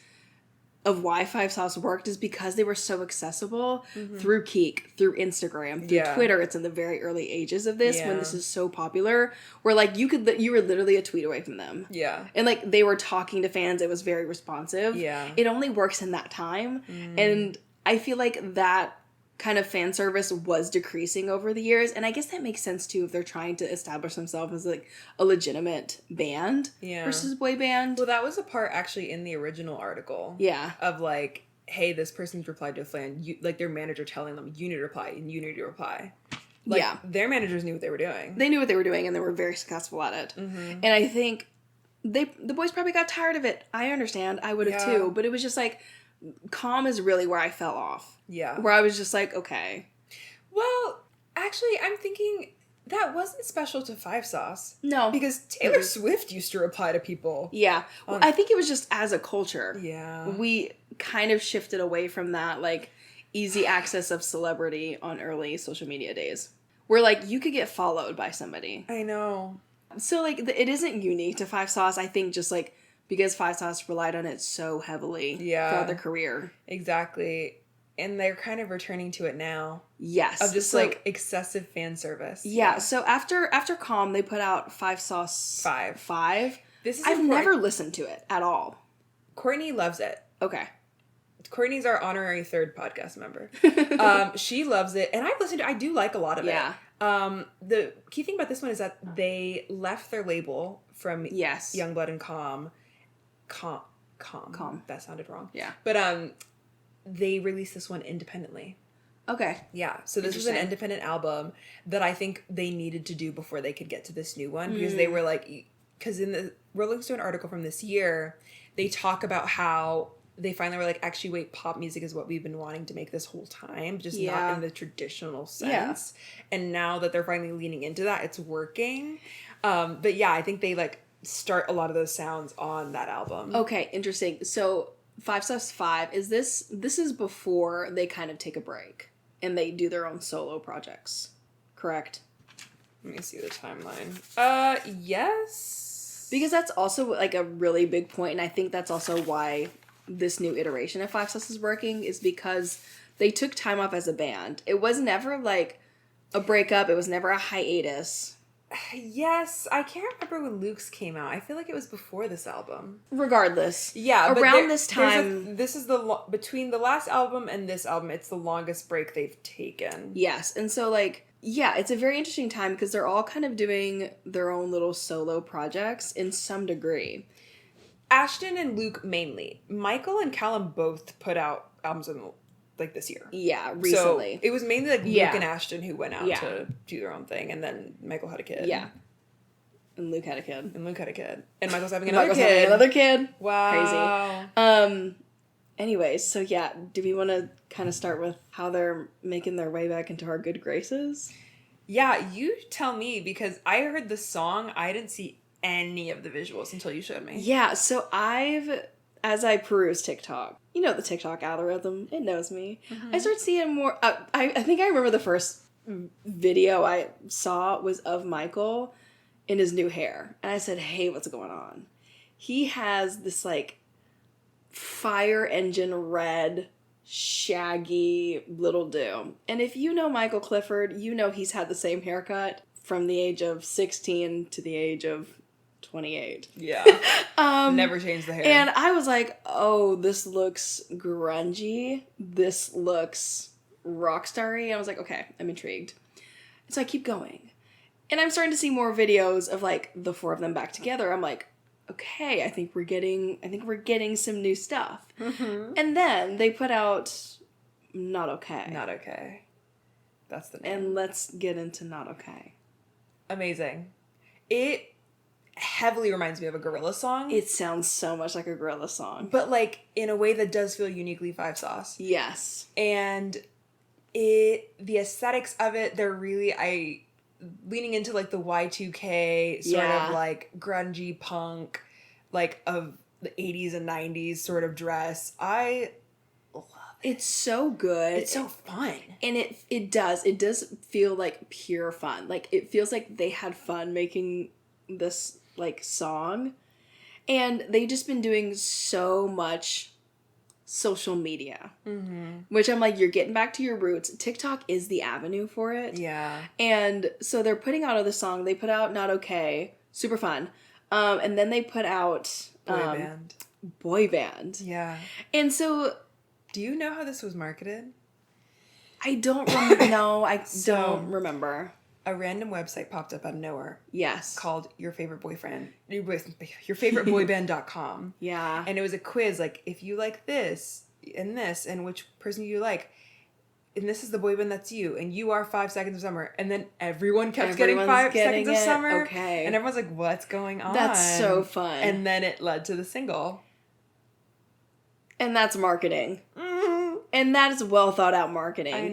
of why 5 Sauce worked, is because they were so accessible through Keek, through Instagram, through Twitter. It's in the very early ages of this, when this is so popular, where, like, you were literally a tweet away from them. Yeah. And, like, they were talking to fans. It was very responsive. Yeah. It only works in that time. And I feel like that kind of fan service was decreasing over the years, and I guess that makes sense too if they're trying to establish themselves as like a legitimate band versus boy band. Well, that was a part actually in the original article. Yeah. Of like, hey, this person's replied to a fan, like their manager telling them, you need to reply and you need to reply. Like, their managers knew what they were doing. They knew what they were doing, and they were very successful at it. And I think the boys probably got tired of it. I understand. I would have too, but it was just like, Calm is really where I fell off. Yeah. Where I was just like, okay. Well, actually, I'm thinking that wasn't special to 5 Sauce. No. Because Taylor Swift used to reply to people. Yeah. Well, I think it was just as a culture. Yeah. We kind of shifted away from that, like, easy access of celebrity on early social media days. Where, like, you could get followed by somebody. I know. So, like, it isn't unique to 5 Sauce. I think just, like, because 5 Sauce relied on it so heavily throughout their career. Exactly. And they're kind of returning to it now. Yes. Of just, like, excessive fan service. Yeah. So after Calm, they put out 5 Sauce 5. This is I've never listened to it at all. Courtney loves it. Okay. Courtney's our honorary 3rd podcast member. She loves it. And I've listened to it. I do like a lot of it. The key thing about this one is that they left their label from Youngblood and Calm. That sounded wrong. Yeah. But they released this one independently. Okay. Yeah. So this is an independent album that I think they needed to do before they could get to this new one, because they were like, because in the Rolling Stone article from this year, they talk about how they finally were like, actually, wait, pop music is what we've been wanting to make this whole time, just not in the traditional sense. And now that they're finally leaning into that, it's working. But yeah, I think they like start a lot of those sounds on that album. Okay, interesting. So 5 is this is before they kind of take a break and they do their own solo projects, correct? Let me see the timeline. Yes. Because that's also like a really big point, and I think that's also why this new iteration of 5 is working, is because they took time off as a band. It was never like a breakup, it was never a hiatus. Yes, I can't remember when Luke's came out. I feel like it was before this album. Regardless. Yeah, around this time. This is between the last album and this album, it's the longest break they've taken. Yes, and so like, yeah, it's a very interesting time because they're all kind of doing their own little solo projects in some degree. Ashton and Luke mainly. Michael and Callum both put out albums in like this year. Yeah, recently. So it was mainly like Luke and Ashton who went out to do their own thing, and then Michael had a kid. Yeah. And Luke had a kid. And Michael's having another kid. Wow. Crazy. Anyways, so yeah, do we want to kind of start with how they're making their way back into our good graces? Yeah, you tell me, because I heard the song, I didn't see any of the visuals until you showed me. Yeah, so as I peruse TikTok, you know the TikTok algorithm, it knows me. Mm-hmm. I start seeing more, I think I remember the first video I saw was of Michael in his new hair. And I said, hey, what's going on? He has this like fire engine red, shaggy little do. And if you know Michael Clifford, you know he's had the same haircut from the age of 16 to the age of 28. Yeah. Never changed the hair. And I was like, oh, this looks grungy. This looks rock starry. I was like, okay, I'm intrigued. So I keep going. And I'm starting to see more videos of like the 4 of them back together. I'm like, okay, I think we're getting some new stuff. Mm-hmm. And then they put out Not Okay. Not Okay. That's the name. And let's get into Not Okay. Amazing. It heavily reminds me of a Gorilla song. It sounds so much like a Gorilla song. But like in a way that does feel uniquely 5 Sauce. Yes. And the aesthetics of it, they're really leaning into like the Y2K sort of like grungy punk, like of the 80s and 90s sort of dress. I love it. It's so good. It's so fun. And it does feel like pure fun. Like it feels like they had fun making this like song. And they've just been doing so much social media, which I'm like, you're getting back to your roots. TikTok is the avenue for it. Yeah. And so they're putting out other song. They put out Not Okay, super fun. And then they put out Boy Band. Yeah. And so, do you know how this was marketed? I don't remember. No, I don't remember. A random website popped up out of nowhere. Yes. Called Your Favorite Boyband.com. Yeah. And it was a quiz, like, if you like this, and which person do you like? And this is the boy band that's you, and you are 5 Seconds of Summer. And then everyone kept getting 5 Seconds of Summer. Okay. And everyone's like, what's going on? That's so fun. And then it led to the single. And that's marketing. Mm-hmm. And that is well thought out marketing. I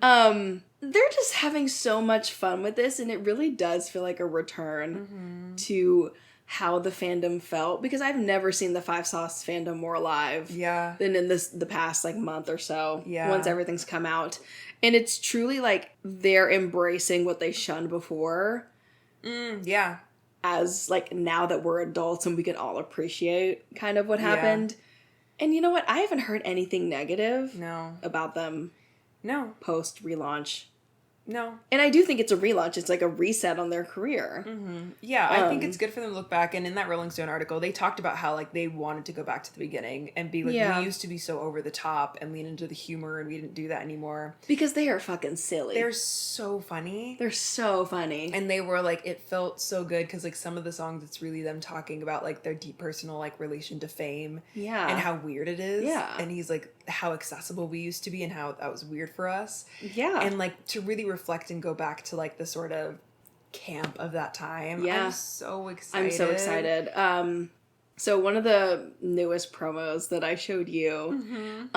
know. They're just having so much fun with this, and it really does feel like a return to how the fandom felt, because I've never seen the 5 Sauce fandom more alive than in the past like month or so. Yeah. Once everything's come out. And it's truly like they're embracing what they shunned before. Yeah. As like now that we're adults and we can all appreciate kind of what happened. And you know what? I haven't heard anything negative about them. No. Post relaunch. No. And I do think it's a relaunch. It's like a reset on their career. Mm-hmm. Yeah, I think it's good for them to look back. And in that Rolling Stone article, they talked about how like they wanted to go back to the beginning and be like, we used to be so over the top and lean into the humor, and we didn't do that anymore. Because they are fucking silly. They're so funny. They're so funny. And they were like, it felt so good because like some of the songs, it's really them talking about like their deep personal like relation to fame. Yeah. And how weird it is. Yeah. And he's like, how accessible we used to be and how that was weird for us. Yeah. And like to really reflect and go back to like the sort of camp of that time. Yeah. I'm so excited. I'm so excited. So one of the newest promos that I showed you,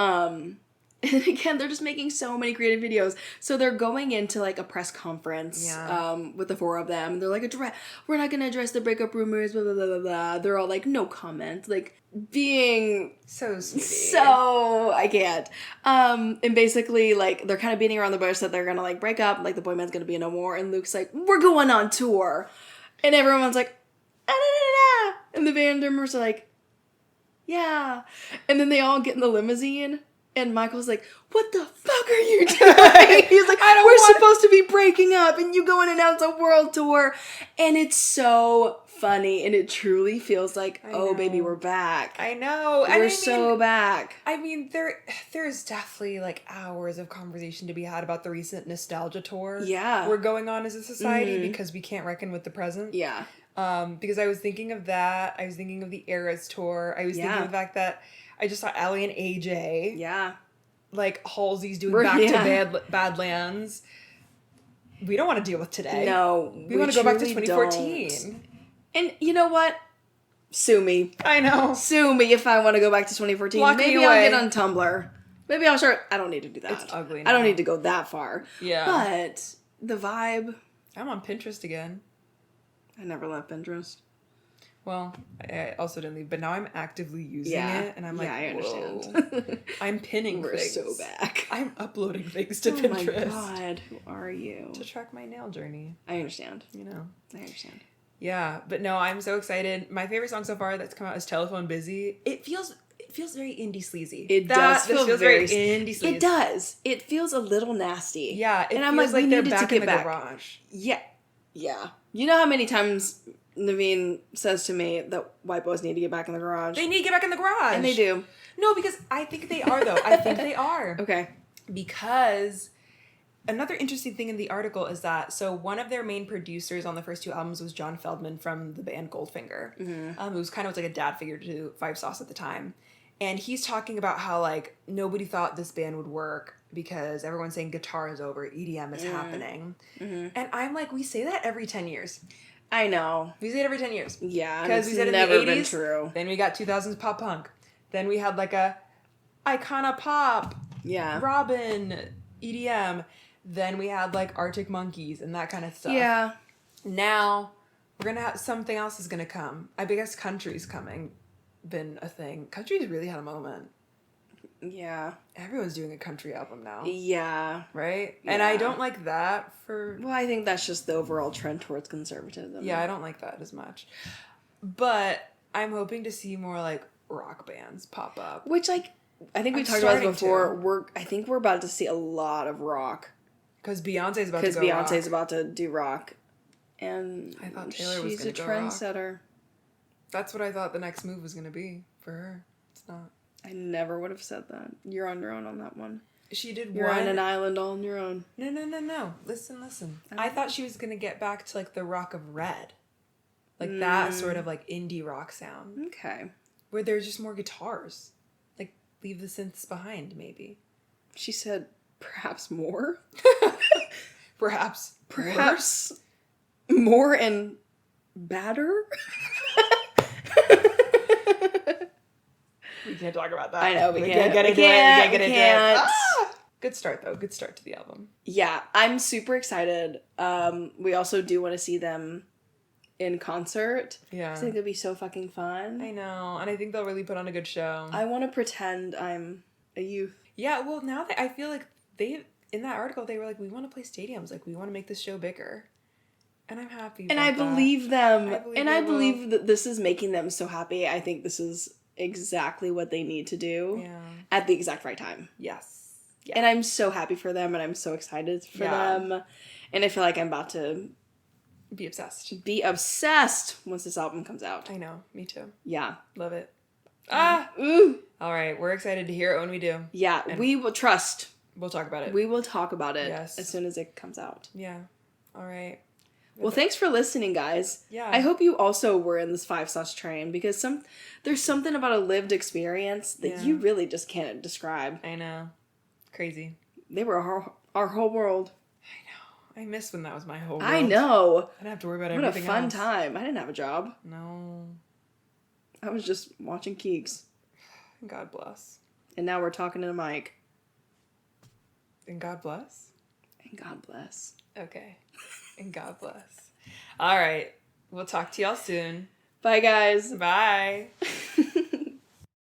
And again, they're just making so many creative videos. So they're going into like a press conference with the four of them. They're like, we're not going to address the breakup rumors, blah, blah, blah, blah, blah. They're all like, no comment. Like, being so sweet. So, I can't. And basically, like, they're kind of beating around the bush that they're going to, like, break up. Like, the boy band's going to be no more. And Luke's like, we're going on tour. And everyone's like, ah, da, da, da, da. And the band members are like, yeah. And then they all get in the limousine. And Michael's like, what the fuck are you doing? He's like, we're supposed to be breaking up and you go and announce a world tour. And it's so funny. And it truly feels like, baby, we're back. I know. We're so back. I mean, there's definitely like hours of conversation to be had about the recent nostalgia tour. Yeah. We're going on as a society because we can't reckon with the present. Yeah. Because I was thinking of that. I was thinking of the Eras tour. I was thinking of the fact that I just saw Allie and AJ. Yeah. Like Halsey's doing Back to Badlands. We don't want to deal with today. No. We want to go back to 2014. Don't. And you know what? Sue me. I know. Sue me if I want to go back to 2014. Lock Maybe me I'll away. get on Tumblr. Maybe I'll start. I don't need to do that. It's ugly now. I don't need to go that far. Yeah. But the vibe. I'm on Pinterest again. I never left Pinterest. Well, I also didn't leave, but now I'm actively using it, and I'm like, I understand. Whoa. I'm pinning We're things. so back. I'm uploading things to Pinterest. Oh my god, who are you? To track my nail journey. I understand. You know. I understand. Yeah, but no, I'm so excited. My favorite song so far that's come out is Telephone Busy. It feels very indie sleazy. It does feel very indie sleazy. It does. It feels a little nasty. Yeah, it and I'm feels like they're needed back to get in the back. garage. Yeah. Yeah. You know how many times Naveen says to me that white boys need to get back in the garage? They need to get back in the garage. And they do. No, because I think they are, though. I think they are. Okay. Because another interesting thing in the article is that, so one of their main producers on the first two albums was John Feldman from the band Goldfinger. Who was kind of like a dad figure to Five Sauce at the time. And he's talking about how, like, nobody thought this band would work because everyone's saying guitar is over, EDM is happening. And I'm like, we say that every 10 years. I know. We say it every 10 years. Yeah, because we said it never in the 80s. Been true. Then we got 2000s pop punk. Then we had like a Icona Pop. Yeah. Robin, EDM. Then we had like Arctic Monkeys and that kind of stuff. Yeah. Now we're gonna have something else is gonna come. I guess country's coming. Been a thing. Country's really had a moment. Yeah. Everyone's doing a country album now. Yeah. Right? Yeah. And I don't like that for... Well, I think that's just the overall trend towards conservatism. Yeah, I don't like that as much. But I'm hoping to see more, like, rock bands pop up. Which, like, I think we talked about this before. I think we're about to see a lot of rock. Because Beyonce's about to go rock. Because Beyonce's about to do rock. And I thought Taylor was going to go rock. She's a trendsetter. That's what I thought the next move was going to be for her. It's not. I never would have said that. You're on your own on that one. She did You're on an island all on your own. No. Listen. I thought she was going to get back to, like, the rock of Red. Like, that sort of, like, indie rock sound. Okay. Where there's just more guitars. Like, leave the synths behind, maybe. She said, perhaps more? Perhaps more and badder? We can't talk about that. I know, we can't get into it. Ah! Good start, though. Good start to the album. Yeah, I'm super excited. We also do want to see them in concert. Yeah. I think it'd be so fucking fun. I know, and I think they'll really put on a good show. I want to pretend I'm a youth. Yeah, well, now that I feel like in that article, they were like, we want to play stadiums. Like, we want to make this show bigger. And I'm happy about And I believe them. I will. believe that this is making them so happy. I think this is exactly what they need to do at the exact right time. Yes. And I'm so happy for them, and I'm so excited for them. And I feel like I'm about to be obsessed once this album comes out. I know. Me too. Yeah. Love it. Ooh. All right. We're excited to hear it when we do. Yeah. And we will trust. We'll talk about it. We will talk about it as soon as it comes out. Yeah. All right. Well, thanks for listening, guys. Yeah. I hope you also were in this 5 Sauce train, because there's something about a lived experience that you really just can't describe. I know. Crazy. They were our whole world. I know. I miss when that was my whole world. I know. I didn't have to worry about everything else. What a fun time. I didn't have a job. No. I was just watching Keeks. God bless. And now we're talking to the mic. And God bless. And God bless. Okay. And God bless. All right. We'll talk to y'all soon. Bye, guys. Bye.